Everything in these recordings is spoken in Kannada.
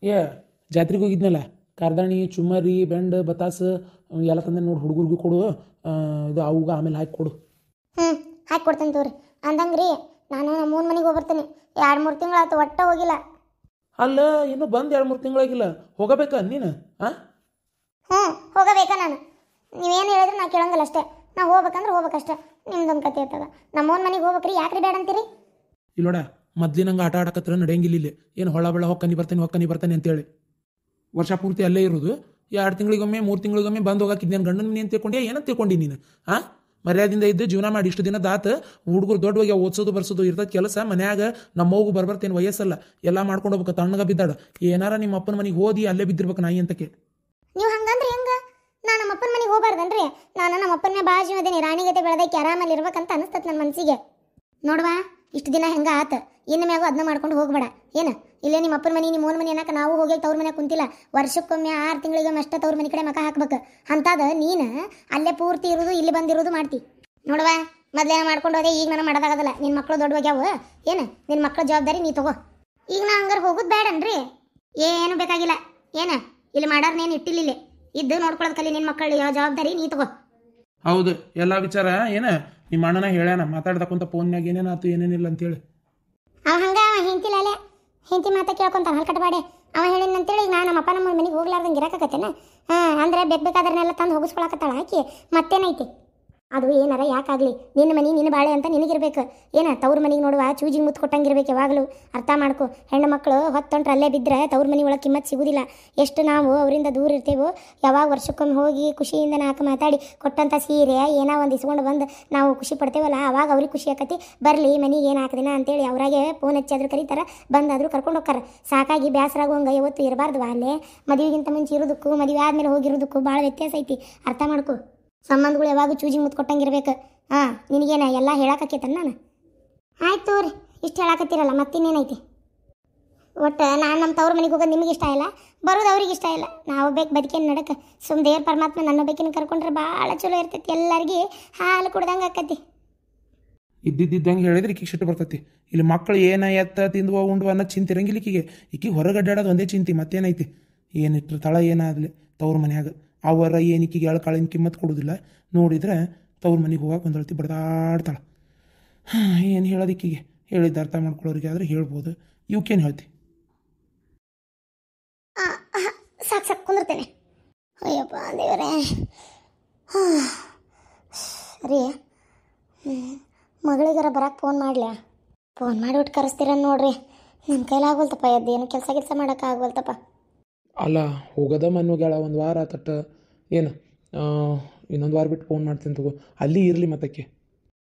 ಏ ಜಾತ್ರೆಗೆ ಹೋಗಿದ್ನಲ್ಲ, ಕಾರ್ದಾಣಿ ಚುಮ್ಮರಿ ಬೆಂಡ್ ಬತಾಸು ಎಲ್ಲ ತಂದೆ ನೋಡಿ, ಹುಡುಗರಿಗೂ ಕೊಡು. ಇದು ಅವುಗ ಆಮೇಲೆ ಹಾಕಿ ಕೊಡು. ಹ್ಞೂ ಹಾಕಿ ಕೊಡ್ತೇನೆ ತೋರಿ. ಅಂದಂಗೆ ರೀ ನಾನು ನಮ್ಮ ಮನೆಗೆ ಹೋಗ್ಬರ್ತೀನಿ. 2-3 ತಿಂಗಳಾಯ್ತು ಒಟ್ಟ ಹೋಗಿಲ್ಲ. ಅಲ್ಲ, ಇನ್ನೂ ಬಂದು 2-3 ತಿಂಗಳಾಗಿಲ್ಲ, ಹೋಗಬೇಕಾ ನೀನು? ಹಾಂ, ಹ್ಞೂ ಹೋಗಬೇಕಾ ನಾನು? ನೀವೇನು ಹೇಳಿದ್ರೆ ನಾ ಕೇಳಂಗಿಲ್ಲ ಅಷ್ಟೇ. ನಾ ಹೋಗ್ಬೇಕಂದ್ರೆ ಹೋಗ್ಬೇಕಷ್ಟೇ. ನಿಮ್ದೊಂದು ಕತೆ ಇರ್ತದ. ನಮ್ಮೋನ್ ಮನೆಗೆ ಹೋಗ್ಬೇಕ್ರಿ, ಯಾಕ್ರಿ ಬೇಡ ಅಂತೀರಿ? ಇಲ್ಲೋಡ, ಮೊದ್ಲಿನಂಗೆ ಆಟ ಆಡಕತ್ರ ನಡೆಯಂಗಿಲ್ಲ ಇಲ್ಲಿ. ಏನು ಹೊಳ ಬೆಳ ಹೊಕ್ಕನಿ ಬರ್ತಾನೆ ಅಂತೇಳಿ ವರ್ಷ ಪೂರ್ತಿ ಅಲ್ಲೇ ಇರೋದು. 2 ತಿಂಗಳಿಗೊಮ್ಮೆ 3 ತಿಂಗಳಿಗೊಮ್ಮೆ ಬಂದು ಹೋಗಾಕಿದ್ದೇನು ಗಂಡನ ಮನೆ ಅಂತ ತಿಳ್ಕೊಂಡೆ? ಏನಂತ ತಿಳ್ಕೊಂಡಿ ನೀನು? ಹಾಂ, ಮರ್ಯಾದಿಂದ ಇದ್ದು ಜೀವನ ಮಾಡಿ ಇಷ್ಟು ದಿನ ದಾತ ಹುಡುಗರು ದೊಡ್ಡವಾಗಿ ಓದಿಸೋದು ಬರ್ಸೋದು ಇರ್ತದ ಕೆಲಸ. ಮನ್ಯಾಗ ನಮ್ಮವ್ಗೂ ಬರ್ತೇನು ವಯಸ್ಸಲ್ಲ, ಎಲ್ಲ ಮಾಡ್ಕೊಂಡು ಹೋಗ್ಬೇಕು. ತಣ್ಣಗ ಬಿದ್ದಾಡ ಏನಾರ ನಿಮ್ಮ ಅಪ್ಪನ ಮನೆಗೆ ಹೋದಿ ಅಲ್ಲೇ ಬಿದ್ದಿರ್ಬೇಕು ನಾಯಿ ಅಂತಕ್ಕೆ. ನೀವು ಹಂಗಂದ್ರೆ ಹೆಂಗ? ನಾನು ನಮ್ಮ ಅಪ್ಪನ ಮನೆಗೆ ಹೋಗ್ಬಾರ್ದನ್ರಿ? ನಾನು ನಮ್ಮ ಅಪ್ಪನ ಬಾಜು ಅದೇನಿ, ರಾಣಿಗತೆ ಬೆಳೆದಕ್ಕೆ ಆರಾಮಲ್ಲಿ ಇರ್ಬೇಕಂತ ಅನಿಸ್ತತ್ ನನ್ನ ಮನಸ್ಸಿಗೆ. ನೋಡುವ, ಇಷ್ಟು ದಿನ ಹೆಂಗ ಆತ, ಇನ್ನು ಮ್ಯಾಗೂ ಅದನ್ನ ಮಾಡ್ಕೊಂಡು ಹೋಗ್ಬೇಡ. ಏನು ಇಲ್ಲೇ ನಿಮ್ಮ ಅಪ್ಪನ ಮನೆ ನಿಮ್ಮ ಓನ್ ಮನೆ ಅನ್ನಕ್ಕೆ ನಾವು ಹೋಗಿ ತವ್ರ ಮನೆ ಕುಂತಿಲ್ಲ. ವರ್ಷಕ್ಕೊಮ್ಮೆ 6 ತಿಂಗಳಿಗೊಮ್ಮೆ ಅಷ್ಟೇ ತವ್ರ ಮನೆ ಕಡೆ ಮಕ ಹಾಕ್ಬೇಕು. ಅಂತಾದ ನೀನು ಅಲ್ಲೇ ಪೂರ್ತಿ ಇರೋದು, ಇಲ್ಲಿ ಬಂದಿರೋದು ಮಾಡ್ತಿ. ನೋಡುವ, ಮೊದಲೇನ ಮಾಡ್ಕೊಂಡು ಹೋದೆ, ಈಗ ನಾನು ಮಾಡೋದಾಗದಲ್ಲ. ನಿನ್ನ ಮಕ್ಕಳು ದೊಡ್ಡವಾಗ್ಯಾವ. ಏನು ನಿನ್ನ ಮಕ್ಕಳ ಜವಾಬ್ದಾರಿ ನೀ ತಗೋ. ಈಗ ನಾ ಹಂಗಾರೆ ಹೋಗೋದು ಬೇಡನ್ರಿ? ಏನು ಬೇಕಾಗಿಲ್ಲ. ಏನು ಇಲ್ಲಿ ಮಾಡಾರ್ನೇನು ಇಟ್ಟಿಲ್ಲ, ಇದ್ದು ನೋಡ್ಕೊಳ್ಳೋದು ಕಲಿ. ನಿನ್ನ ಮಕ್ಕಳ ಜವಾಬ್ದಾರಿ ನೀ ತಗೋ. ಹೌದು, ಎಲ್ಲ ವಿಚಾರ ಏನು ನಿಮ್ಮ ಅಣ್ಣನ ಹೇಳ್ಯಾನ, ಮಾತಾಡ್ದಕ್ಕಂತ ಫೋನ್ಯಾಗ ಏನೇನಾಯ್ತು ಏನೇನಿಲ್ಲ ಅಂತೇಳಿ. ಅವ ಹಂಗ ಹೆಂತಿಲ್ಲ ಅಲ್ಲೇ ಹೆಂತಿ ಮಾತಾ ಕೇಳ್ಕೊಂತಾನ ಹಲ್ಕಟ್ಬಾಡೆ. ಅವ ಹೇಳಿನಂತೇಳಿ ಈಗ ನಮ್ಮ ಅಪ್ಪ ನಮ್ಮ ಮನೆಗೆ ಹೋಗ್ಲಾರ್ದಂಗೆ ಇರಕತ್ತೇನೆ. ಅಂದ್ರೆ ಬೇಕಾದ್ರನ್ನೆಲ್ಲ ತಂದು ಹೋಗಿಸ್ಕೊಳಕತ್ತಾಳ ಆಕಿ. ಮತ್ತೇನೈತಿ ಅದು? ಏನಾರ ಯಾಕಾಗಲಿ ನಿನ್ನ ಮನೆ ನಿನ್ನ ಬಾಳೆ ಅಂತ ನಿನಗಿರ್ಬೇಕು. ಏನ ತವ್ರ ಮನೆಗೆ ನೋಡುವ ಚೂಜಿಗೆ ಮುತ್ತು ಕೊಟ್ಟಂಗಿರ್ಬೇಕು ಯಾವಾಗಲೂ. ಅರ್ಥ ಮಾಡ್ಕೊ. ಹೆಣ್ಣು ಮಕ್ಕಳು ಹೊತ್ತೊಂಟ್ರೆ ಅಲ್ಲೇ ಬಿದ್ದರೆ ತವ್ರ ಮನೆ ಒಳಗೆ ಕಿಮ್ಮತ್ತು ಸಿಗೋದಿಲ್ಲ. ಎಷ್ಟು ನಾವು ಅವರಿಂದ ದೂರ ಇರ್ತೇವೋ, ಯಾವಾಗ ವರ್ಷಕ್ಕೊಮ್ಮೆ ಹೋಗಿ ಖುಷಿಯಿಂದ ನಾಲ್ಕು ಮಾತಾಡಿ ಕೊಟ್ಟಂಥ ಸೀರೆ ಏನೋ ಒಂದು ಇಸ್ಕೊಂಡು ಬಂದು ನಾವು ಖುಷಿ ಪಡ್ತೇವಲ್ಲ, ಆವಾಗ ಅವ್ರಿಗೆ ಖುಷಿ ಆಕತಿ. ಬರಲಿ ಮನೆಗೆ ಏನು ಹಾಕಿದಿನ ಅಂತೇಳಿ ಅವ್ರಾಗೆ ಫೋನ್ ಹಚ್ಚಾದ್ರೂ ಕರೀತಾರೆ, ಬಂದಾದರೂ ಕರ್ಕೊಂಡು ಹೋಗ್ತಾರೆ. ಸಾಕಾಗಿ ಬೇಸರಾಗುವಂಗೆ ಯಾವತ್ತು ಇರಬಾರ್ದು. ಅಲ್ಲೇ ಮದುವೆಗಿಂತ ಮುಂಚೆ ಇರೋದಕ್ಕೂ ಮದುವೆ ಆದಮೇಲೆ ಹೋಗಿರೋದಕ್ಕೂ ಭಾಳ ವ್ಯತ್ಯಾಸ ಐತಿ. ಅರ್ಥ ಮಾಡ್ಕೊ. ಸಂಬಂಧಗಳು ಯಾವಾಗ ಚೂಜಿಗೆ ಮುತ್ತು ಕೊಟ್ಟಂಗಿರ್ಬೇಕು. ನಿನಗೇನ ಎಲ್ಲ ಹೇಳಾಕತ್ತೇನೆ ನಾನು? ಆಯ್ತು ತೋರಿ, ಇಷ್ಟು ಹೇಳಾಕತ್ತೀರಲ್ಲ ಮತ್ತಿನ್ನೇನೈತಿ? ಒಟ್ಟು ನಾನು ನಮ್ಮ ತವ್ರ ಮನೆಗೆ ಹೋಗೋದು ನಿಮಗೆ ಇಷ್ಟ ಇಲ್ಲ, ಬರೋದು ಅವ್ರಿಗೆ ಇಷ್ಟ ಇಲ್ಲ. ನಾವು ಬೇಕು ಬದುಕೇನು ನಡಕ್ಕೆ. ಸುಮ್ಮ ದೇವ್ರ ಪರಮಾತ್ಮ ನನ್ನ ಬೇಕಿನ ಕರ್ಕೊಂಡ್ರೆ ಭಾಳ ಚಲೋ ಇರ್ತೈತಿ. ಎಲ್ಲರಿಗೆ ಹಾಲು ಕುಡ್ದಂಗೆ ಆಕತಿ. ಇದ್ದಿದ್ದಂಗೆ ಹೇಳಿದ್ರೆ ಈಕಿಗೆ ಸಿಟ್ಟು ಬರ್ತೈತಿ. ಇಲ್ಲಿ ಮಕ್ಕಳು ಏನ ಎತ್ತ ತಿಂದುವ ಉಂಡುವ ಅನ್ನೋ ಚಿಂತೆ ಇರಂಗಿಲ್ಲ ಈಕಿಗೆ. ಈಕಿಗೆ ಹೊರಗೆ ಅಡ್ಡಾಡೋದು ಒಂದೇ ಚಿಂತೆ, ಮತ್ತೇನೈತಿ? ಏನಿಟ್ರು ತಳ ಏನಾಗಲಿ ತವ್ರ ಮನ್ಯಾಗ ಅವರ ಏನಿಕ್ಕಿಗೆ ಎಳ್ಕಾಳಿನ ಕಿಮ್ಮತ್ತು ಕೊಡೋದಿಲ್ಲ. ನೋಡಿದ್ರೆ ತವ್ರ ಮನೆಗೆ ಹೋಗಕ್ಕೆ ಒಂದೊಳ್ತಿ ಬಡ್ದಾಡ್ತಾಳೆ. ಏನು ಹೇಳೋದಿಕ್ಕಿಗೆ? ಹೇಳಿದ್ದು ಅರ್ಥ ಮಾಡ್ಕೊಳ್ಳೋರಿಗೆ ಆದರೆ ಹೇಳ್ಬೋದು. ಇವಕ್ಕೇನು ಹೇಳ್ತಿ? ಸಾಕು ಕುಂದಿರ್ತೇನೆ. ಅಯ್ಯಪ್ಪ ದೇವರೇ. ಸರಿ, ಮಗಳಿಗಾರ ಬರಕ್ಕೆ ಫೋನ್ ಮಾಡ್ಲ್ಯಾ? ಫೋನ್ ಮಾಡಿಬಿಟ್ಟು ಕರೆಸ್ತೀರ ನೋಡ್ರಿ. ನನ್ನ ಕೈಲಾಗೋಲ್ತಪ್ಪ, ಎದ್ದೇನು ಕೆಲಸ ಮಾಡೋಕ್ಕಾಗೋಲ್ತಪ್ಪ. ಅಲ್ಲ, ಹೋಗೋದ ಮನ್ನುಗ್ಯಾಳ ಒಂದು ವಾರ ತಟ್ಟ. ಏನು ಇನ್ನೊಂದು ವಾರ ಬಿಟ್ಟು ಫೋನ್ ಮಾಡ್ತೀನಿ ತಗೋ, ಅಲ್ಲಿ ಇರಲಿ ಮತ್ತಕ್ಕೆ.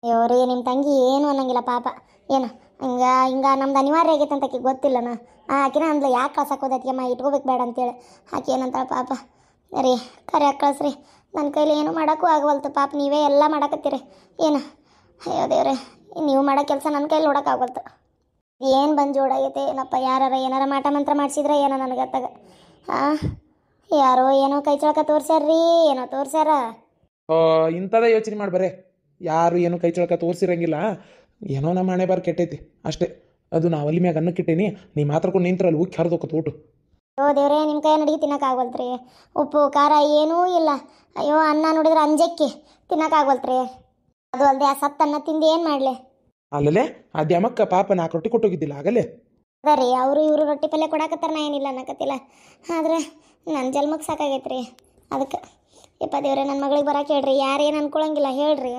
ಅಯ್ಯೋರಿ, ನಿಮ್ಮ ತಂಗಿ ಏನು ಅನ್ನಂಗಿಲ್ಲ ಪಾಪ. ಏನು ಹಿಂಗೆ ನಮ್ದು ಅನಿವಾರ್ಯ ಆಗೈತೆ ಅಂತ ಆಕೆ ಗೊತ್ತಿಲ್ಲನ. ಆಕಿನ ಅಂದ್ಲು ಯಾಕೆ ಕಳ್ಸಕ್ಕೆ ಹೋದೈತಿಯಮ್ಮ, ಇಟ್ಕೋಬೇಕು ಬೇಡ ಅಂತೇಳಿ. ಆಕೆ ಏನಂತಾಳೆ ಪಾಪ. ರೀ ಕರೆಯಾಗಿ ಕಳಿಸ್ರಿ, ನನ್ನ ಕೈಲಿ ಏನೂ ಮಾಡೋಕ್ಕೂ ಆಗವಲ್ತು ಪಾಪ. ನೀವೇ ಎಲ್ಲ ಮಾಡಕತ್ತೀರಿ. ಏನು ಅಯ್ಯೋ ದೇವ್ರೆ, ನೀವು ಮಾಡೋ ಕೆಲಸ ನನ್ನ ಕೈಲಿ ನೋಡೋಕ್ಕಾಗವಲ್ತು. ಏನು ಬಂದು ಜೋಡಾಗೈತೆ ಏನಪ್ಪ. ಏನಾರ ಮಾಟ ಮಂತ್ರ ಮಾಡಿಸಿದ್ರೆ ಏನೋ ನನಗೆ ಅತ್ತಾಗ. ಯಾರೋ ಏನೋ ಕೈ ಚಳಕ ತೋರ್ಸ್ಯಾರ್ರಿ, ಏನೋ ತೋರ್ಸ್ಯಾರ. ಇಂಥದೇ ಯೋಚನೆ ಮಾಡಿ ಬರೇ. ಯಾರು ಏನೋ ಕೈ ಚಳಕ ತೋರಿಸಿರಂಗಿಲ್ಲ. ಏನೋ ನಮ್ಮ ಹಣೆ ಬಾರ್ ಕೆಟ್ಟೈತಿ ಅಷ್ಟೇ. ಅದು ನಾವು ಅಲ್ಲಿ ಮ್ಯಾಗ ಅನ್ನಕ್ಕಿಟ್ಟೇನಿ, ನೀ ಮಾತ್ರಕೊಂಡು ನಿಂತ್ರಲ್ಲ ಉಕ್ಕಿ ಹರಿದೋಕತ್ತು ಊಟ. ಅಯ್ಯೋ ದೇವ್ರೆ, ನಿಮ್ಮ ಕೈ ನಡಿಗೆ ತಿನ್ನೋಕ್ಕಾಗವಲ್ತ್ರಿ. ಉಪ್ಪು ಖಾರ ಏನೂ ಇಲ್ಲ. ಅಯ್ಯೋ ಅನ್ನ ನೋಡಿದ್ರೆ ಅಂಜಕ್ಕೆ ತಿನ್ನೋಕ್ಕಾಗವಲ್ತ್ರಿ. ಅದು ಅಲ್ಲದೆ ಆ ಸತ್ತನ್ನ ತಿಂದು ಏನು ಮಾಡಲಿ? ಅಲ್ಲೇ ಆ ದ್ಯಾಮಕ್ಕ ಪಾಪ 4 ರೊಟ್ಟಿ ಕೊಟ್ಟೋಗಿದ್ದಿಲ್ಲ ಆಗಲೇ. ಅದ ರೀ, ಇವರು ರೊಟ್ಟಿ ಪಲ್ಯ ಕೊಡಾಕತ್ತಾರ, ನಾ ಏನಿಲ್ಲ ಅನ್ನಕತ್ತಿಲ್ಲ. ಆದ್ರೆ ನನ್ನ ಜನ್ಮಕ್ಕೆ ಸಾಕಾಗೈತ್ರಿ. ಅದಕ್ಕೆ ಯಪ್ಪ ದೇವ್ರೆ, ನನ್ನ ಮಗಳಿಗೆ ಬರಕ್ಕೆ ಹೇಳ್ರಿ. ಯಾರೇನು ಅನ್ಕೊಳಂಗಿಲ್ಲ ಹೇಳ್ರಿ.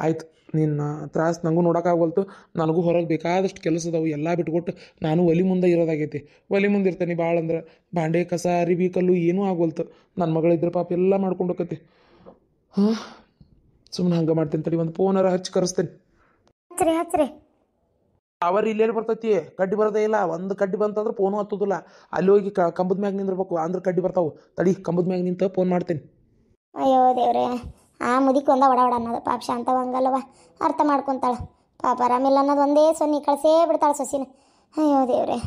ಆಯ್ತು, ನಿನ್ನ ತ್ರಾಸು ನನಗೂ ನೋಡೋಕ್ಕಾಗವಲ್ತು. ನನಗೂ ಹೊರಗೆ ಬೇಕಾದಷ್ಟು ಕೆಲಸ ಅದಾವು, ಎಲ್ಲ ಬಿಟ್ಕೊಟ್ಟು ನಾನು ಒಲಿ ಮುಂದೆ ಇರೋದಾಗೈತಿ. ಒಲಿ ಮುಂದೆ ಇರ್ತೇನೆ ಭಾಳ ಅಂದ್ರೆ ಬಾಂಡೆ ಕಸ ಅರಿಬಿ ಕಲ್ಲು ಏನೂ ಆಗವಲ್ತು. ನನ್ನ ಮಗಳಿದ್ರೆ ಪಾಪ ಎಲ್ಲ ಮಾಡ್ಕೊಂಡು ಹೋಗತಿ. ಸುಮ್ಮನೆ ಹಂಗೆ ಮಾಡ್ತೇನೆ ತಡಿ, ಒಂದು ಫೋನಾರ ಹಚ್ಚಿ ಕರೆಸ್ತೇನೆ. ಹಚ್ರಿ. ಅವರ್ ಇಲ್ಲೇನು ಬರ್ತೈತಿ? ಕಡ್ಡಿ ಬರೋದೇ ಇಲ್ಲ. ಒಂದು ಕಡ್ಡಿ ಬಂತಂದ್ರೆ ಫೋನು ಹತ್ತೋದಿಲ್ಲ. ಅಲ್ಲಿ ಹೋಗಿ ಕಂಬದ ಮ್ಯಾಗ ನಿಂದಿರ್ಬೇಕು, ಅಂದ್ರೆ ಕಡ್ಡಿ ಬರ್ತಾವೆ. ತಡಿ, ಕಂಬದ ಮ್ಯಾಗ ನಿಂತ ಫೋನ್ ಮಾಡ್ತೇನೆ. ಅಯ್ಯೋ ದೇವ್ರೆ, ಆ ಮುದಿಕ್ ಒಂದ ಒಡ ಅನ್ನೋದು ಪಾಪ. ಶಾಂತವಂಗಲ್ವ, ಅರ್ಥ ಮಾಡ್ಕೊತಾಳೆ ಪಾಪ. ಆರಾಮಿಲ್ಲ ಅನ್ನೋದು ಒಂದೇ ಸೊನ್ನೆ ಕಳಿಸೇ ಬಿಡ್ತಾಳೆ ಸೊಸಿನ. ಅಯ್ಯೋ ದೇವ್ರೆ,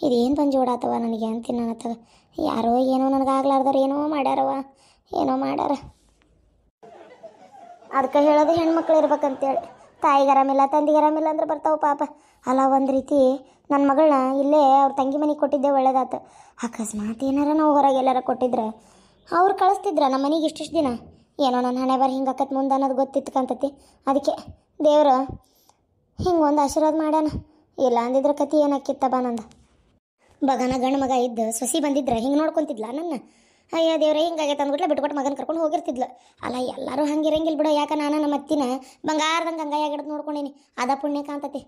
ಇದೇನು ಬಂದು ಜೋಡಾತವ ನನಗೆ ಅಂತೀನಿ ನನತ್ತವ. ಯಾರೋ ಏನೋ ನನಗಾಗ್ಲಾರ್ದವ್ರು ಏನೋ ಮಾಡ್ಯಾರ. ಅದಕ್ಕೆ ಹೇಳೋದು ಹೆಣ್ಮಕ್ಳು ಇರ್ಬೇಕಂತೇಳಿ. ತಾಯಿಗೆ ಆರಾಮಿಲ್ಲ ತಂದಿಗೆ ಆರಾಮಿಲ್ಲ ಅಂದ್ರೆ ಬರ್ತಾವೆ ಪಾಪ. ಅಲ್ಲ ಒಂದು ರೀತಿ ನನ್ನ ಮಗಳನ್ನ ಇಲ್ಲೇ ಅವ್ರ ತಂಗಿ ಮನೆಗೆ ಕೊಟ್ಟಿದ್ದೆ ಒಳ್ಳೇದಾತು. ಅಕಸ್ಮಾತ್ ಏನಾರ ನಾವು ಹೊರಗೆ ಎಲ್ಲಾರ ಕೊಟ್ಟಿದ್ರೆ ಅವ್ರು ಕಳಿಸ್ತಿದ್ರ ನಮ್ಮ ಮನೆಗೆ ಇಷ್ಟಿಷ್ಟು ದಿನ. ಏನೋ ನನ್ನ ಹಣೆ ಬರ ಹಿಂಗೆ ಅಕ್ಕತ್ ಮುಂದೆ ಅನ್ನೋದು ಗೊತ್ತಿತ್ತು ಕಾಂತತಿ. ಅದಕ್ಕೆ ದೇವ್ರು ಹಿಂಗೆ ಒಂದು ಆಶೀರ್ವಾದ ಮಾಡ್ಯಾನ. ಇಲ್ಲ ಅಂದಿದ್ರೆ ಕತಿ ಏನಾಕಿತ್ತ ಬಾ ನಂದು. ಬಗನ ಗಂಡು ಮಗ ಇದ್ದು ಸೊಸಿ ಬಂದಿದ್ರೆ ಹಿಂಗೆ ನೋಡ್ಕೊತಿದ್ಲ ನನ್ನ. ಅಯ್ಯೋ ದೇವ್ರೆ ಹಿಂಗಾಗೈತೆ ಅಂದ್ಬಿಟ್ಲೆ ಬಿಟ್ಕೊಟ್ಟು ಮಗನ ಕರ್ಕೊಂಡು ಹೋಗಿರ್ತಿದ್ಲು. ಅಲ್ಲ ಎಲ್ಲರೂ ಹಂಗಿರಂಗಿಲ್ಲ ಬಿಡೋ. ಯಾಕೆ ನಾನು ನಮ್ಮ ಅತ್ತಿನ ಬಂಗಾರದಂಗೆ ಗಂಗಾಯಾಗ ಹಿಡಿದು ನೋಡ್ಕೊಂಡೀನಿ. ಅದ ಪುಣ್ಯ ಕಾಂತತಿ.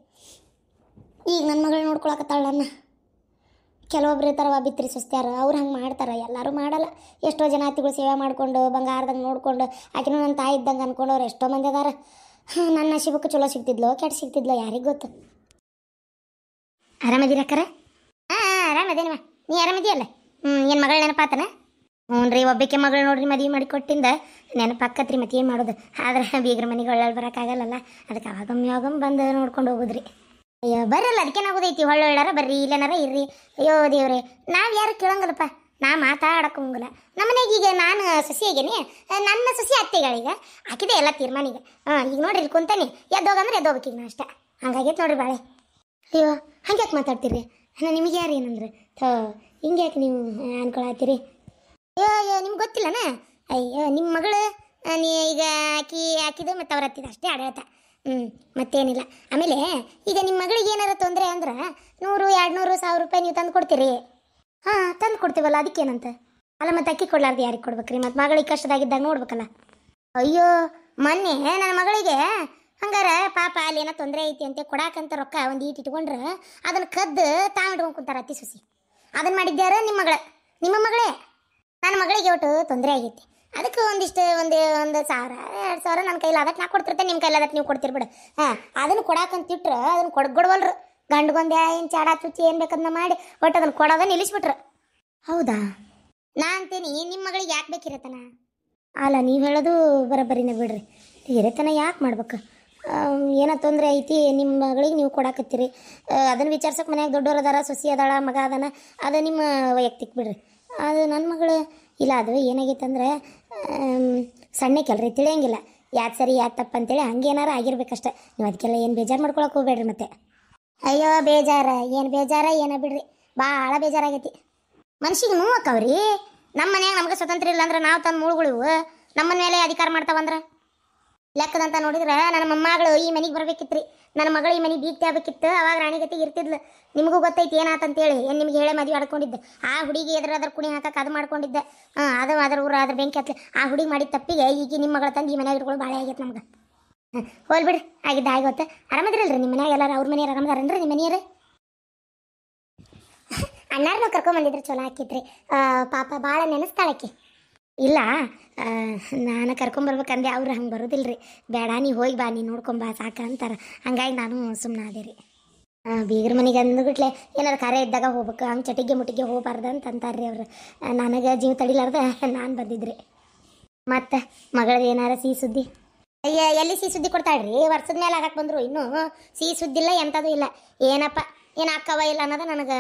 ಈಗ ನನ್ನ ಮಗಳು ನೋಡ್ಕೊಳಕತ್ತಾಳ ನನ್ನ. ಕೆಲವೊಬ್ರು ಇರ್ತಾರವ ಬಿತ್ರಿ ಸುಸ್ತ್ಯಾರ, ಅವ್ರು ಹಂಗೆ ಮಾಡ್ತಾರೆ. ಎಲ್ಲರೂ ಮಾಡಲ್ಲ. ಎಷ್ಟೋ ಜನ ಅತ್ತಿಗಳು ಸೇವೆ ಮಾಡ್ಕೊಂಡು ಬಂಗಾರದಂಗೆ ನೋಡ್ಕೊಂಡು ಆಕಿನೂ ನನ್ನ ತಾಯಿ ಇದ್ದಂಗೆ ಅನ್ಕೊಂಡವ್ರು ಎಷ್ಟೋ ಮಂದಿ ಅದಾರ. ನನ್ನ ನಶೀಬಕ್ಕೆ ಚಲೋ ಸಿಗ್ತಿದ್ಲೋ ಕೆಟ್ಟ ಸಿಗ್ತಿದ್ಲೋ ಯಾರಿಗೆ ಗೊತ್ತು. ಆರಾಮದಿರಕ್ಕರ? ಹಾಂ ಆರಾಮದೇನಿವ. ನೀ ಆರಾಮದಿಯಲ್ಲ? ಏನು ಮಗಳು ನೆನಪಾತನ? ಹ್ಞೂ ರೀ, ಒಬ್ಬಕ್ಕೆ ಮಗಳು ನೋಡ್ರಿ ಮದುವೆ ಮಾಡಿ ಕೊಟ್ಟಿಂದ ನೆನಪಾಕತ್ರಿ. ಮತ್ತೆ ಏನು ಮಾಡೋದು. ಆದ್ರೆ ಬೀಗ್ರ ಮನೆಗೆ ಒಳ್ಳೊಳ್ಳೆ ಬರೋಕ್ಕಾಗಲ್ಲಲ್ಲ. ಅದಕ್ಕೆ ಅವಾಗೊಮ್ಮೆ ಬಂದು ನೋಡ್ಕೊಂಡು ಹೋಗುದ್ರಿ. ಅಯ್ಯೋ ಬರಲ್ಲ, ಅದಕ್ಕೇನಾಗೋದೈತಿ. ಒಳ್ಳೊಳ್ಳಾರ ಬರ್ರಿ, ಇಲ್ಲೇನಾರ ಇರ್ರಿ. ಅಯ್ಯೋ ದೇವ್ರೆ, ನಾವು ಯಾರು ಕೇಳಂಗಲ್ಲಪ್ಪ. ನಾ ಮಾತಾಡಕ್ಕೆ ಹೋಗಲ್ಲ. ನಮ್ಮನೆಗೆ ಈಗ ನಾನು ಸಸಿ ಆಗೇನಿ, ನನ್ನ ಸಸಿ ಅತ್ತೆಗಳೀಗ ಹಾಕಿದೆ ಎಲ್ಲ ತೀರ್ಮಾನಿಗೆ. ಈಗ ನೋಡ್ರಿ ಇಲ್ಲಿ ಕುಂತಾನೆ, ಎದ್ದೋಗಂದ್ರೆ ಎದ್ದೋಗ್ಬೇಕೀಗ ನಾ ಅಷ್ಟೇ. ಹಂಗಾಗೈತೆ ನೋಡ್ರಿ ಬಾಳೆ. ಅಯ್ಯೋ ಹಂಗ್ಯಾಕೆ ಮಾತಾಡ್ತೀರಿ? ನಿಮಗೆ ಯಾರು ಏನಂದ್ರೆ ಹಿಂಗೆ ಯಾಕೆ ನೀವು ಅನ್ಕೊಳತ್ತೀರಿ? ಅಯ್ಯೋ ನಿಮ್ಗೆ ಗೊತ್ತಿಲ್ಲನ? ಅಯ್ಯೋ ನಿಮ್ಮ ಮಗಳು ನೀ ಈಗ ಹಾಕಿದ್ದು ಮತ್ತು ಅವ್ರ ಹತ್ತಿದ ಅಷ್ಟೇ ಆಡಳ್ತ. ಮತ್ತೇನಿಲ್ಲ. ಆಮೇಲೆ ಈಗ ನಿಮ್ಮ ಮಗಳಿಗೆ ಏನಾರ ತೊಂದರೆ ಅಂದ್ರೆ 100, 200, 1000 ರೂಪಾಯಿ ನೀವು ತಂದು ಕೊಡ್ತೀರಿ. ಹಾಂ ತಂದು ಕೊಡ್ತೀವಲ್ಲ, ಅದಕ್ಕೇನಂತ? ಅಲ್ಲ ಮತ್ತೆ ಅಕ್ಕಿ ಕೊಡ್ಲಾರ್ದು ಯಾರಿಗೆ ಕೊಡ್ಬೇಕ್ರಿ? ಮತ್ತು ಮಗಳಿಗೆ ಕಷ್ಟದಾಗಿದ್ದಾಗ ನೋಡ್ಬೇಕಲ್ಲ. ಅಯ್ಯೋ ಮೊನ್ನೆ ನನ್ನ ಮಗಳಿಗೆ ಹಂಗಾರ ಪಾಪ ಅಲ್ಲಿ ಏನೋ ತೊಂದರೆ ಐತಿ ಅಂತ ಕೊಡಾಕಂತ ರೊಕ್ಕ ಒಂದು ಇಟ್ಕೊಂಡ್ರೆ ಅದನ್ನು ಕದ್ದು ಇಟ್ಕೊಂಡು ಕುಂತಾರ ಅತ್ತಿ ಸೊಸಿ. ಅದನ್ನು ಮಾಡಿದ್ಯಾರ ನಿಮ್ಮ ಮಗಳೇ. ನನ್ನ ಮಗಳಿಗೆ ಒಟ್ಟು ತೊಂದರೆ ಆಗೈತಿ. ಅದಕ್ಕೆ ಒಂದಿಷ್ಟು ಒಂದು 1000, 2000 ನನ್ನ ಕೈಲಿ ಅದಕ್ಕೆ ನಾ ಕೊಡ್ತಿರ್ತೇನೆ, ನಿಮ್ಮ ಕೈಲಿ ಅದಕ್ಕೆ ನೀವು ಕೊಡ್ತಿರ್ಬಿಡು. ಹಾಂ ಅದನ್ನು ಕೊಡಾಕಂತಿಟ್ರೆ ಅದನ್ನು ಕೊಡ್ಗೊಡ್ವಲ್ರು. ಗಂಡುಗೊಂದೆ ಏನು ಚಾಡ ಚುಚ್ಚಿ ಏನು ಬೇಕದನ್ನ ಮಾಡಿ ಒಟ್ಟು ಅದನ್ನು ಕೊಡೋದನ್ನ ನಿಲ್ಲಿಸ್ಬಿಟ್ರು. ಹೌದಾ? ನಾ ಅಂತೀನಿ ನಿಮ್ಮ ಮಗಳಿಗೆ ಯಾಕೆ ಬೇಕಿರತನ? ಅಲ್ಲ ನೀವು ಹೇಳೋದು ಬರೋಬ್ಬರಿನೇ ಬಿಡ್ರಿ. ಇರತನ ಯಾಕೆ ಮಾಡ್ಬೇಕು? ಏನೋ ತೊಂದರೆ ಐತಿ ನಿಮ್ಮ ಮಗಳಿಗೆ ನೀವು ಕೊಡಾಕತ್ತೀರಿ. ಅದನ್ನು ವಿಚಾರ್ಸೋಕೆ ಮನ್ಯಾಗ ದೊಡ್ಡವ್ರು ಅದಾರ, ಸೊಸಿ ಅದಾಳ, ಮಗ ಅದಾನ, ಅದು ನಿಮ್ಮ ವೈಯಕ್ತಿಕ ಬಿಡ್ರಿ. ಅದು ನನ್ನ ಮಗಳು ಇಲ್ಲ. ಅದು ಏನಾಗೈತೆ ಅಂದ್ರೆ ಸಣ್ಣ ಕೆಲ್ರಿ ತಿಳಿಯಂಗಿಲ್ಲ ಯಾಕೆ ಸರಿ ಯಾಕೆ ತಪ್ಪ ಅಂತೇಳಿ ಹಂಗೇನಾರ ಆಗಿರ್ಬೇಕಷ್ಟೆ. ನೀವು ಅದಕ್ಕೆಲ್ಲ ಏನು ಬೇಜಾರು ಮಾಡ್ಕೊಳಕ್ಕೆ ಹೋಗ್ಬೇಡ್ರಿ. ಮತ್ತೆ ಅಯ್ಯೋ ಏನು ಬೇಜಾರ ಏನೋ ಬಿಡ್ರಿ. ಭಾಳ ಬೇಜಾರಾಗೈತಿ. ಮನ್ಸಿಗೆ ನೋವಕ್ಕವ್ರಿ. ನಮ್ಮ ಮನ್ಯಾಗ ನಮ್ಗೆ ಸ್ವತಂತ್ರ ಇಲ್ಲ ಅಂದ್ರೆ ನಾವು ತಂದು ಮೂಳುಗಳಿವು ನಮ್ಮ ಮೇಲೆ ಅಧಿಕಾರ ಮಾಡ್ತಾವಂದ್ರೆ ಲೆಕ್ಕದಂತ ನೋಡಿದ್ರೆ ನನ್ನ ಮೊಮ್ಮಗಳು ಈ ಮನೆಗೆ ಬರ್ಬೇಕಿತ್ತು ರೀ. ನನ್ನ ಮಗಳು ಈ ಮನೆಗೆ ಬೀಗ್ತಿ ಆಗ್ಬೇಕಿತ್ತು. ಅವಾಗ ರಾಣಿಗತಿ ಇರ್ತಿದ್ಲು. ನಿಮಗೂ ಗೊತ್ತೈತಿ ಏನಾತಂತೇಳಿ. ಏನು ನಿಮ್ಗೆ ಹೇಳೇ ಮದುವೆ ಆಡ್ಕೊಂಡಿದ್ದೆ. ಆ ಹುಡುಗಿ ಅದ್ರ ಕುಣಿ ಹಾಕಕ್ಕೆ ಅದು ಮಾಡ್ಕೊಂಡಿದ್ದೆ. ಅದು ಅದ್ರ ಊರು ಅದ್ರ ಬೆಂಕಿ ಹತ್ತಲಿ ಆ ಹುಡುಗಿ ಮಾಡಿದ ತಪ್ಪಿಗೆ ಈಗ ನಿಮ್ಮ ಮಗಳ ತಂದು ಈ ಮನೆಯಾಗ ಇಟ್ಕೊಳ್ಳೋ ಭಾಳ ಆಗೈತೆ ನಮ್ಗೆ. ಹೋಲ್ಬಿಡ್ರಿ, ಆಗಿದ್ದ ಆಗೋತ್ತೆ. ಆರಾಮದಿರಲ್ರಿ ನಿಮ್ಮ ಮನ್ಯಾಗ ಎಲ್ಲರೂ? ಅವ್ರ ಮನೆಯವ್ರು ಆರಾಮದಾರನ್ರಿ? ನಿಮ್ಮ ಮನೆಯವ್ರು ಅಣ್ಣಾರನ್ನ ಕರ್ಕೊಂಬಂದಿದ್ರೆ ಚಲೋ ಹಾಕಿದ್ರಿ. ಪಾಪ ಭಾಳ ನೆನೆಸ್ತಾಳಕ್ಕೆ. ಇಲ್ಲ ನಾನು ಕರ್ಕೊಂಬರ್ಬೇಕಂದೆ ಅವ್ರು ಹಂಗೆ ಬರೋದಿಲ್ಲ ರೀ. ಬೇಡ ನೀ ಹೋಗಿ ಬಾ, ನೀನು ನೋಡ್ಕೊಂಬಾ ಸಾಕ ಅಂತಾರೆ. ಹಂಗಾಗಿ ನಾನು ಸುಮ್ಮನೆ ಅದೇ ರೀ. ಬೀಗ್ರ ಮನೆಗೆ ಅಂದ್ಬಿಟ್ಲೆ ಏನಾರು ಕಾರ್ಯ ಇದ್ದಾಗ ಹೋಗ್ಬೇಕು, ಹಂಗೆ ಚಟಿಗೆ ಹೋಗ್ಬಾರ್ದು ಅಂತ ಅಂತಾರೆ ರೀ ಅವರು. ನನಗೆ ಜೀವ ತಡಿಲಾರ್ದ ನಾನು ಬಂದಿದ್ರಿ. ಮತ್ತು ಮಗಳದ್ದು ಏನಾರ ಸಿಹಿ ಸುದ್ದಿ? ಅಯ್ಯ ಎಲ್ಲಿ ಸಿಹಿ ಸುದ್ದಿ ಕೊಡ್ತಾಳ್ರಿ? ವರ್ಷದ ಮೇಲೆ ಆಗಕ್ಕೆ ಬಂದರು ಇನ್ನೂ ಸಿಹಿ ಸುದ್ದಿ ಇಲ್ಲ, ಎಂಥದ್ದು ಇಲ್ಲ. ಏನಪ್ಪ ಏನು ಅಕ್ಕವ ಇಲ್ಲ ಅನ್ನೋದು ನನಗೆ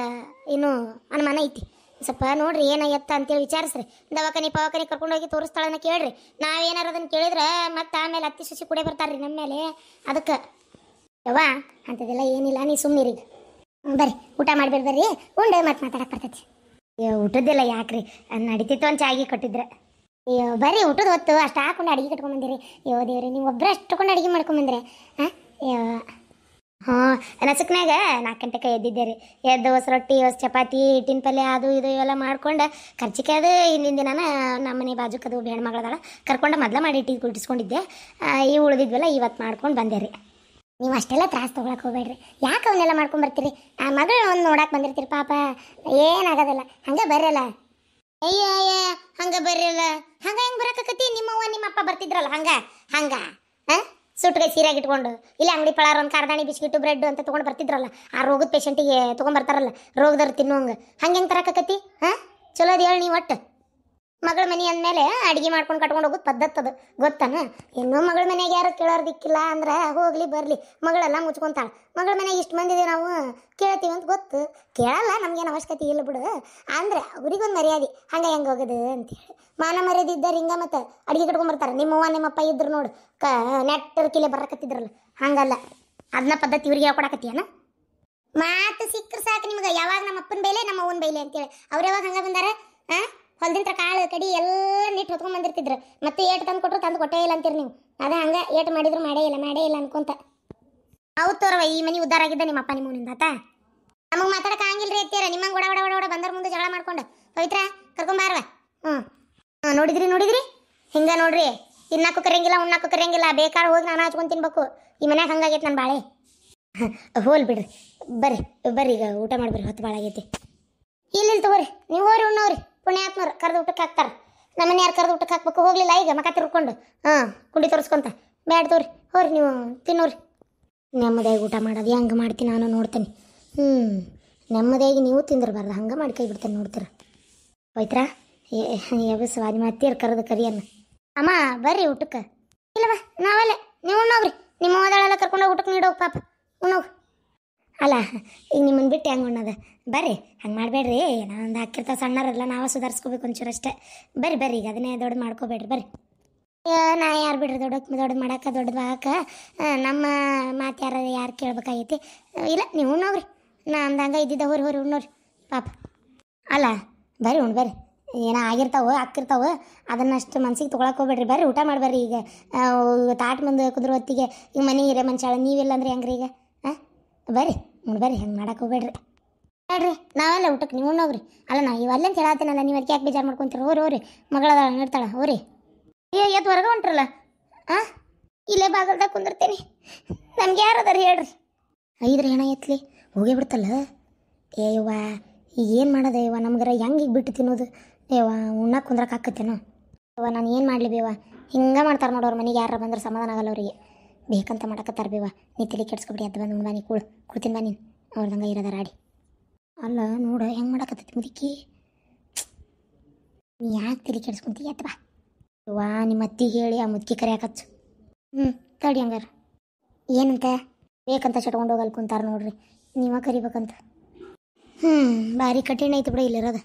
ಇನ್ನೂ ಅನುಮಾನ ಐತಿ. ಸ್ವಲ್ಪ ನೋಡ್ರಿ ಏನಾಗತ್ತ ಅಂತೇಳಿ ವಿಚಾರಿಸ್ರಿ. ದವಾಖಾನೆ ಕರ್ಕೊಂಡೋಗಿ ತೋರಿಸ್ತಾಳನ್ನ ಕೇಳ್ರಿ. ನಾವೇನಾರು ಅದನ್ನು ಕೇಳಿದ್ರೆ ಮತ್ತೆ ಆಮೇಲೆ ಅತ್ತಿ ಸೊಸಿ ಕುಡೆ ಬರ್ತಾರ್ರಿ ನಮ್ಮ ಮೇಲೆ. ಅದಕ್ಕೆ ಯವ್ವ ಅಂಥದ್ದೆಲ್ಲ ಏನಿಲ್ಲ, ನೀ ಸುಮ್ಮನಿರಿ. ಬರ್ರಿ ಊಟ ಮಾಡಿಬಿಡ್ ಬರ್ರಿ, ಉಂಡೆ ಮತ್ತೆ ಮಾತಾಡಕ್ಕೆ ಬರ್ತೈತಿ. ಊಟದ್ದೆಲ್ಲ ಯಾಕ್ರಿ, ನಡೀತಿತ್ತು ಒಂದು ಚಾಗಿ ಕೊಟ್ಟಿದ್ರೆ. ಅಯ್ಯೋ ಬರ್ರಿ ಊಟದ ಹೊತ್ತು ಅಷ್ಟು ಹಾಕೊಂಡು ಅಡುಗೆ ಕಟ್ಕೊಂಬಂದಿರಿ. ಅಯ್ಯೋ ದೇವ್ರಿ, ನೀವು ಒಬ್ಬರೇ ಅಷ್ಟುಕೊಂಡು ಅಡುಗೆ ಮಾಡ್ಕೊಂಬಂದ್ರೆ. ಹಾಂ ನಸಕ್ನಾಗ 4 ಗಂಟೆಗೆ ಎದ್ದಿದ್ದೆ ರೀ. ಎದ್ದು ಹೊಸ ರೊಟ್ಟಿ, ಹೊಸ ಚಪಾತಿ, ಹಿಟ್ಟಿನ ಪಲ್ಯ ಅದು ಇದು ಇವೆಲ್ಲ ಮಾಡ್ಕೊಂಡು ಖರ್ಚಿಕೆ ಅದು ಹಿಂದಿನ ದಿನ ನಮ್ಮ ಮನೆ ಬಾಜುಕದು ಹೆಣ್ಮಗಳದಾಳ ಕರ್ಕೊಂಡು ಮೊದಲ ಮಾಡಿ ಇಟ್ಟಿಸ್ಕೊಂಡಿದ್ದೆ. ಇವು ಉಳಿದಿದ್ವಲ್ಲ ಇವತ್ತು ಮಾಡ್ಕೊಂಡು ಬಂದೆ ರೀ. ನೀವು ಅಷ್ಟೆಲ್ಲ ತ್ರಾಸ ತೊಗೊಳಕ್ಕೆ ಹೋಗ್ಬೇಡ್ರಿ. ಯಾಕೆ ಅವನ್ನೆಲ್ಲ ಮಾಡ್ಕೊಂಬರ್ತೀರಿ? ಆ ಮಗಳು ಒಂದು ನೋಡಕ್ಕೆ ಬಂದಿರ್ತೀರಿ. ಪಾಪ ಏನಾಗೋದಿಲ್ಲ, ಹಂಗೆ ಬರಲ್ಲ. ಅಯ್ಯ ಹಂಗೆ ಬರಲ್ಲ. ಹಂಗೆ ಹೆಂಗೆ ಬರೋಕತ್ತಿ? ನಿಮ್ಮವ್ವ ನಿಮ್ಮ ಅಪ್ಪ ಬರ್ತಿದ್ರಲ್ಲ ಹಂಗೆ ಹಾಂ ಸುಟ್ಟಿಗೆ ಸೀರೆಗೆ ಇಟ್ಕೊಂಡು ಇಲ್ಲಿ ಅಂಗಡಿ ಪಳಾರ ಒಂದು ಕಾರ್ದಾಣಿ ಬಿಸ್ಕಿಟು ಬ್ರೆಡ್ ಅಂತ ತೊಗೊಂಡು ಬರ್ತಿದ್ರಲ್ಲ. ಆ ರೋಗದ ಪೇಷಂಟಿಗೆ ತೊಗೊಂಬರ್ತಾರಲ್ಲ ರೋಗದವ್ರು ತಿನ್ನುವಂಗೆ ಹಂಗೆ ಹೆಂಗೆ ತರಕತ್ತಿ? ಹಾಂ ಚಲೋ ಅದು ಹೇಳಿ ನೀವು ಒಟ್ಟು. ಮಗಳ ಮನೆ ಅಂದಮೇಲೆ ಅಡುಗೆ ಮಾಡ್ಕೊಂಡು ಕಟ್ಕೊಂಡು ಹೋಗೋದು ಪದ್ಧತಿ ಅದು ಗೊತ್ತಾನ. ಇನ್ನೂ ಮಗಳ ಮನೆಯಾಗ ಯಾರು ಕೇಳೋರು ದಿಕ್ಕಿಲ್ಲ ಅಂದ್ರೆ ಹೋಗಲಿ ಬರಲಿ, ಮಗಳೆಲ್ಲ ಮುಚ್ಕೊಂತಾಳೆ. ಮಗಳ ಮನೆಯಾಗ ಇಷ್ಟು ಮಂದಿದೆ ನಾವು ಕೇಳ್ತೀವಿ ಅಂತ ಗೊತ್ತು. ಕೇಳಲ್ಲ, ನಮಗೇನು ಅವಶ್ಯಕತೆ ಇಲ್ಲ ಬಿಡು. ಅಂದರೆ ಅವ್ರಿಗೊಂದು ಮರ್ಯಾದೆ ಹಂಗೆ ಹೆಂಗೆ ಹೋಗೋದು ಅಂತೇಳಿ ಮಾನ ಮರ್ಯಾದೆ ಇದ್ದಾರೆ ಹಿಂಗೆ. ಮತ್ತು ಅಡುಗೆ ಕಟ್ಕೊಂಬರ್ತಾರೆ. ನಿಮ್ಮವ್ವ ನಿಮ್ಮಪ್ಪ ಇದ್ರು ನೋಡು ನೆಟ್ಟರ್ ಕಿಲೆ ಬರಕತ್ತಿದ್ರಲ್ಲ, ಹಂಗಲ್ಲ. ಅದನ್ನ ಪದ್ಧತಿ ಇವ್ರಿಗೆ ಹೇಳ್ಕೊಡಕತ್ತೀಯನ? ಮಾತು ಸಿಕ್ಕರು ಸಾಕು ನಿಮ್ಗೆ. ಯಾವಾಗ ನಮ್ಮ ಅಪ್ಪನ ಬೈಲೆ ನಮ್ಮ ಅವ್ವನ ಬೈಲೆ ಅಂತೇಳಿ ಅವ್ರು ಯಾವಾಗ ಹಂಗ ಬಂದಾರ? ಹೊಲ್ದಿಂತ್ರ ಕಾಳು ಕಡಿ ಎಲ್ಲ ನಿಟ್ಟು ಹೊತ್ಕೊಂಡ್ ಬಂದಿರ್ತಿದ್ರು. ಮತ್ತೆ ಏಟು ತಂದು ಕೊಟ್ಟರು ತಂದು ಕೊಟ್ಟೇ ಇಲ್ಲ ಅಂತೀರಿ ನೀವು. ಅದೇ ಹಂಗ ಏಟು ಮಾಡಿದ್ರು ಮಾಡೇ ಇಲ್ಲ ಅನ್ಕೊಂತ. ಹೌದು ತೋರವ, ಈ ಮನೆ ಉದ್ದಾರ ಆಗಿದ್ದ ನಿಮ್ಮ ಅಪ್ಪ ನಿಮ್ಮನಿಂದ ಆತ. ನಮಗೆ ಮಾತಾಡಕ್ಕೆ ಹಂಗಿಲ್ರಿ ಎತ್ತೀರ. ನಿಮ್ಮಂಗೆ ಓಡ ಬಂದರ ಮುಂದೆ ಜಗಳ ಮಾಡ್ಕೊಂಡು ಪವಿತ್ರ ಕರ್ಕೊಂಬಾರವ. ನೋಡಿದ್ರಿ ಹಿಂಗ ನೋಡ್ರಿ, ತಿನ್ನಕ್ಕೂ ಕರೆಯಂಗಿಲ್ಲ ಉಣ್ಣಕ್ಕೂ ಕರೆಯಂಗಿಲ್ಲ. ಬೇಕಾದ್ರೆ ಹೋಗಿ ನಾನು ಹಚ್ಕೊಂಡು ತಿನ್ಬೇಕು. ಈ ಮನ್ಯಾಗ ಹಂಗಾಗೈತೆ ನನ್ನ ಬಾಳೆ. ಹೋಲ್ ಬಿಡ್ರಿ, ಬರ್ರಿ ಈಗ ಊಟ ಮಾಡ್ಬರ್ರಿ, ಹೊತ್ತು ಭಾಳ ಆಗೈತಿ. ಇಲ್ಲ ತಗೋರಿ, ನೀವು ಹೋರಿ ಉಣ್ಣವ್ರಿ. ಪುಣ್ಯಾತ್ಮರು ಕರೆದು ಊಟಕ್ಕೆ ಹಾಕ್ತಾರೆ. ನಮ್ಮನ್ನ ಯಾರು ಕರೆದು ಊಟಕ್ಕೆ ಹಾಕ್ಬೇಕು? ಹೋಗ್ಲಿಲ್ಲ ಈಗ ಮಕ ತಿರ್ಕೊಂಡು ಕುಂಡಿ ತೋರಿಸ್ಕೊಂತ ಬ್ಯಾಡ ತೋರಿ. ಹೋರಿ ನೀವು ತಿನ್ನೋರಿ. ನೆಮ್ಮದಿಯಾಗಿ ಊಟ ಮಾಡೋದು ಹೆಂಗೆ ಮಾಡ್ತೀನಿ ನಾನು ನೋಡ್ತೀನಿ. ನೆಮ್ಮದಿಯಾಗಿ ನೀವು ತಿಂದಿರಬಾರ್ದು, ಹಂಗೆ ಮಾಡಿ ಕೈ ಬಿಡ್ತೇನೆ ನೋಡ್ತೀರ. ಹೋಯ್ತ್ರ ಯಬಸ್ವ ನಿಮ್ಮ ಅತ್ತಿಯರು ಕರೆದು ಕರಿಯನ್ನ. ಅಮ್ಮ ಬರ್ರಿ ಊಟಕ್ಕೆ. ಇಲ್ಲವ ನಾವಲ್ಲೇ, ನೀವು ಉಣ್ಣೋಗ್ರಿ. ನಿಮ್ಮ ಓದಾಳೆಲ್ಲ ಕರ್ಕೊಂಡೋಗಿ ಊಟಕ್ಕೆ ನೀಡೋಗಿ ಪಾಪ ಉಣ್ಣೋಗಿ. ಅಲ್ಲ ಈಗ ನಿಮ್ಮನ್ನು ಬಿಟ್ಟು ಹೆಂಗೆ ಉಣ್ಣೋದು? ಬರ್ರಿ, ಹಂಗೆ ಮಾಡಬೇಡ್ರಿ. ನಾನೊಂದು ಹಾಕಿರ್ತಾವೆ ಸಣ್ಣರೆಲ್ಲ ನಾವು ಸುಧಾರಿಸ್ಕೋಬೇಕು ಒಂಚೂರು ಅಷ್ಟೇ. ಬರ್ರಿ ಈಗ ಅದನ್ನೇ ದೊಡ್ಡದು ಮಾಡ್ಕೋಬೇಡ್ರಿ. ಬರ್ರಿ. ನಾ ಯಾರು ಬಿಡ್ರಿ ದೊಡ್ಡದು ಮಾಡಕ್ಕೆ ದೊಡ್ಡದು ಆಗಕ್ಕೆ. ನಮ್ಮ ಮಾತು ಯಾರು ಕೇಳ್ಬೇಕಾಗೈತಿ? ಇಲ್ಲ ನೀವು ಉಣ್ಣೋಗ್ರಿ. ನಾ ಅಂದಂಗೆ ಇದ್ದಿದ್ದ ಹೋರಿ ಉಣ್ಣೋರಿ ಪಾಪ. ಅಲ್ಲ ಬರ್ರಿ ಬರ್ರಿ. ಏನೋ ಆಗಿರ್ತಾವೆ ಅದನ್ನಷ್ಟು ಮನ್ಸಿಗೆ ತೊಗೊಳಕ್ಕೆ ಹೋಗ್ಬೇಡ್ರಿ. ಬರ್ರಿ ಊಟ ಮಾಡ್ಬರ್ರಿ. ಈಗ ತಾಟ್ ಮುಂದೆ ಕುದ್ರ ಹೊತ್ತಿಗೆ ಈಗ ಮನೆ ಹಿರೇ ಮನುಷ್ಯಾಳ ನೀವಿಲ್ಲ ಅಂದ್ರೆ ಹೆಂಗ್ರಿ ಈಗ? ಬರ್ರಿ ಬರ್ರಿ, ಹೆಂಗೆ ಮಾಡಕ್ಕೆ ಹೋಗ್ಬೇಡ್ರಿ. ಹೇಳ್ರಿ ನಾವೆಲ್ಲ ಊಟಕ್ಕೆ ನೀವು ಉಣ್ಣೋಗ್ರಿ. ಅಲ್ಲ ನಾ ಇವೆಲ್ಲ ಅಂತ ಹೇಳತ್ತೀನಲ್ಲ, ನೀವು ಅದಕ್ಕೆ ಯಾಕೆ ಬೇಜಾರು ಮಾಡ್ಕೊತೀರಿ? ಹೋರಿ ಮಗಳದ ಇರ್ತಾಳೆ ಹೋರಿ. ಎದ್ದು ಹೊರಗೆ ಹೊಂಟ್ರಲ್ಲ. ಇಲ್ಲೇ ಬಾಗಲ್ದಾಗ ಕುಂದಿರ್ತೀನಿ. ನಮ್ಗೆ ಯಾರದಾರ ಹೇಳ್ರಿ. ಐದ್ರಿ ಹೆಣ ಎತ್ಲಿ ಹೋಗೇ ಬಿಡ್ತಲ್ಲ. ಏಯವ್ವ ಈಗ ಏನು ಮಾಡೋದು ಯವ್ವ? ನಮ್ಗರ ಹೆಂಗೆ ಈಗ ಬಿಟ್ಟು ತಿನ್ನೋದು ಯವ್ವ? ಉಣ್ಣಕ್ಕೆ ಕುಂದ್ರಕ್ಕೆ ಹಾಕತ್ತೇನೋ ಯವ್ವ? ನಾನು ಏನು ಮಾಡಲಿ ಬೇವ? ಹಿಂಗೆ ಮಾಡ್ತಾರೆ ನೋಡೋರು. ಮನೆಗೆ ಯಾರು ಬಂದ್ರೆ ಸಮಾಧಾನ ಆಗಲ್ಲ ಅವರಿಗೆ. ಬೇಕಂತ ಮಾಡಕತ್ತಾರ ಬೇವ. ನೀ ತಲೆ ಕೆಡ್ಸ್ಕೊಬಿಡಿ. ಅದು ಬಂದು ಬಾ, ನೀ ಕುಡ್ತೀನಿ ಬಾ ನೀನು. ಅವ್ರದಂಗೆ ಇರೋದಾರ ಆಡಿ. ಅಲ್ಲ ನೋಡ ಹೆಂಗೆ ಮಾಡಕತ್ತೈತಿ ಮುದುಕಿ. ನೀ ಯಾಕೆ ತಲೆ ಕೆಡ್ಸ್ಕೊಂತೀಯ? ಅಥವಾ ವಾ ನಿಮ್ಮ ಅತ್ತಿಗೆ ಹೇಳಿ ಆ ಮುದುಕಿ ಕರಿಯಾಕಚ್ಚು. ತಡಿ ಹಂಗಾರ. ಏನಂತ ಬೇಕಂತ ಚಟ್ಕೊಂಡು ಹೋಗಲ್ ಕುಂತಾರ ನೋಡ್ರಿ. ನೀವ ಕರಿಬೇಕಂತ. ಭಾರಿ ಕಠಿಣ ಐತಿ ಬಿಡ ಇಲ್ಲಿರೋದು.